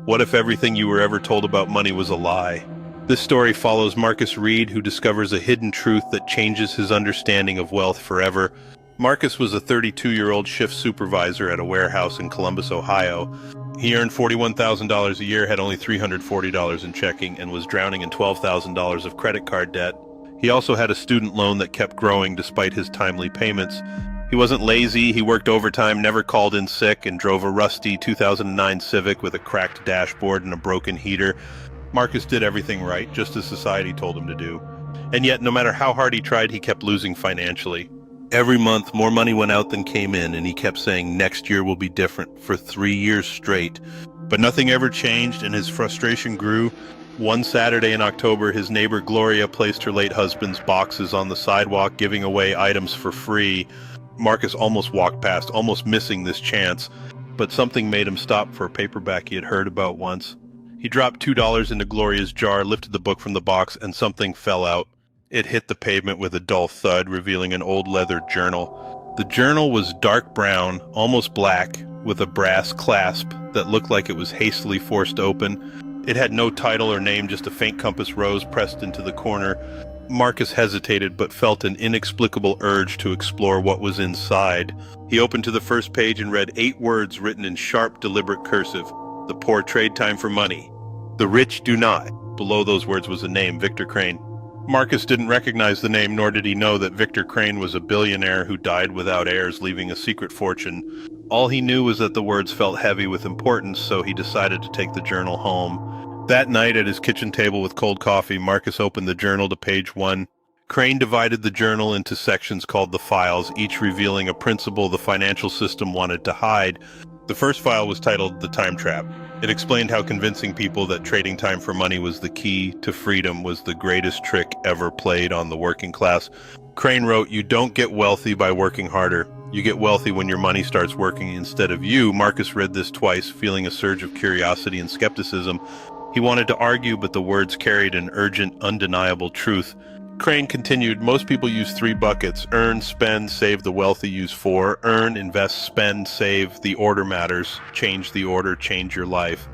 What if everything you were ever told about money was a lie? This story follows Marcus Reed, who discovers a hidden truth that changes his understanding of wealth forever. Marcus was a 32-year-old shift supervisor at a warehouse in Columbus, Ohio. He earned $41,000 a year, had only $340 in checking, and was drowning in $12,000 of credit card debt. He also had a student loan that kept growing despite his timely payments. He wasn't lazy, he worked overtime, never called in sick, and drove a rusty 2009 Civic with a cracked dashboard and a broken heater. Marcus did everything right, just as society told him to do. And yet, no matter how hard he tried, he kept losing financially. Every month, more money went out than came in, and he kept saying next year will be different for 3 years straight. But nothing ever changed, and his frustration grew. One Saturday in October, his neighbor Gloria placed her late husband's boxes on the sidewalk, giving away items for free. Marcus almost walked past, almost missing this chance, but something made him stop for a paperback he had heard about once. He dropped $2 into Gloria's jar, lifted the book from the box, and something fell out. It hit the pavement with a dull thud, revealing an old leather journal. The journal was dark brown, almost black, with a brass clasp that looked like it was hastily forced open. It had no title or name, just a faint compass rose pressed into the corner. Marcus hesitated, but felt an inexplicable urge to explore what was inside. He opened to the first page and read 8 words written in sharp, deliberate cursive. The poor trade time for money. The rich do not. Below those words was a name, Victor Crane. Marcus didn't recognize the name, nor did he know that Victor Crane was a billionaire who died without heirs, leaving a secret fortune. All he knew was that the words felt heavy with importance, so he decided to take the journal home. That night at his kitchen table with cold coffee, Marcus opened the journal to page 1. Crane divided the journal into sections called the files, each revealing a principle the financial system wanted to hide. The first file was titled The Time Trap. It explained how convincing people that trading time for money was the key to freedom was the greatest trick ever played on the working class. Crane wrote, "You don't get wealthy by working harder. You get wealthy when your money starts working instead of you." Marcus read this twice, feeling a surge of curiosity and skepticism. He wanted to argue, but the words carried an urgent, undeniable truth. Crane continued, "Most people use 3 buckets: earn, spend, save. The wealthy use 4. Earn, invest, spend, save. The order matters. Change the order, change your life."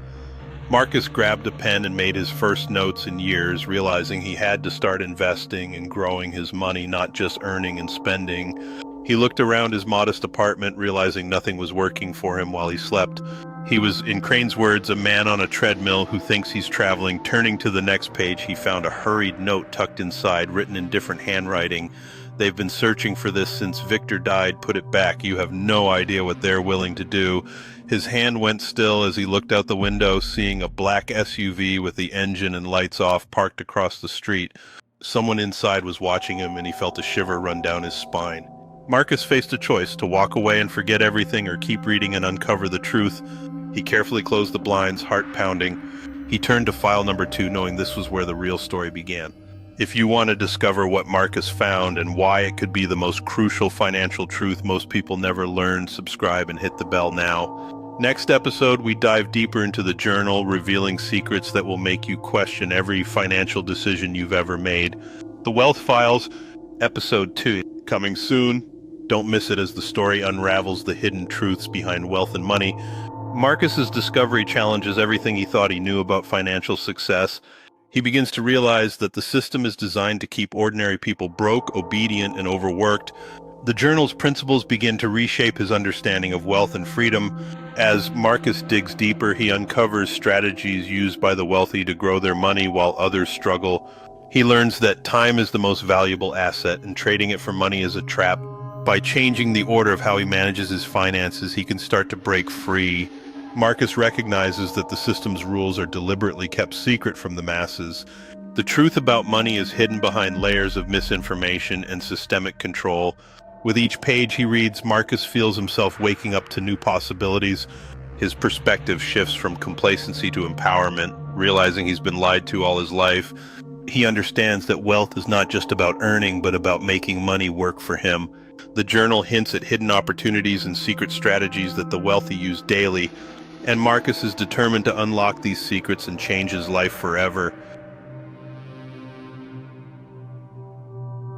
Marcus grabbed a pen and made his first notes in years, realizing he had to start investing and growing his money, not just earning and spending. He looked around his modest apartment, realizing nothing was working for him while he slept. He was, in Crane's words, a man on a treadmill who thinks he's traveling. Turning to the next page, he found a hurried note tucked inside, written in different handwriting. "They've been searching for this since Victor died. Put it back. You have no idea what they're willing to do." His hand went still as he looked out the window, seeing a black SUV with the engine and lights off parked across the street. Someone inside was watching him, and he felt a shiver run down his spine. Marcus faced a choice: to walk away and forget everything, or keep reading and uncover the truth. He carefully closed the blinds, heart pounding. He turned to file number 2, knowing this was where the real story began. If you want to discover what Marcus found and why it could be the most crucial financial truth most people never learn, subscribe and hit the bell now. Next episode, we dive deeper into the journal, revealing secrets that will make you question every financial decision you've ever made. The Wealth Files, episode 2, coming soon. Don't miss it as the story unravels the hidden truths behind wealth and money. Marcus's discovery challenges everything he thought he knew about financial success. He begins to realize that the system is designed to keep ordinary people broke, obedient, and overworked. The journal's principles begin to reshape his understanding of wealth and freedom. As Marcus digs deeper, he uncovers strategies used by the wealthy to grow their money while others struggle. He learns that time is the most valuable asset, and trading it for money is a trap. By changing the order of how he manages his finances, he can start to break free. Marcus recognizes that the system's rules are deliberately kept secret from the masses. The truth about money is hidden behind layers of misinformation and systemic control. With each page he reads, Marcus feels himself waking up to new possibilities. His perspective shifts from complacency to empowerment, realizing he's been lied to all his life. He understands that wealth is not just about earning, but about making money work for him. The journal hints at hidden opportunities and secret strategies that the wealthy use daily, and Marcus is determined to unlock these secrets and change his life forever.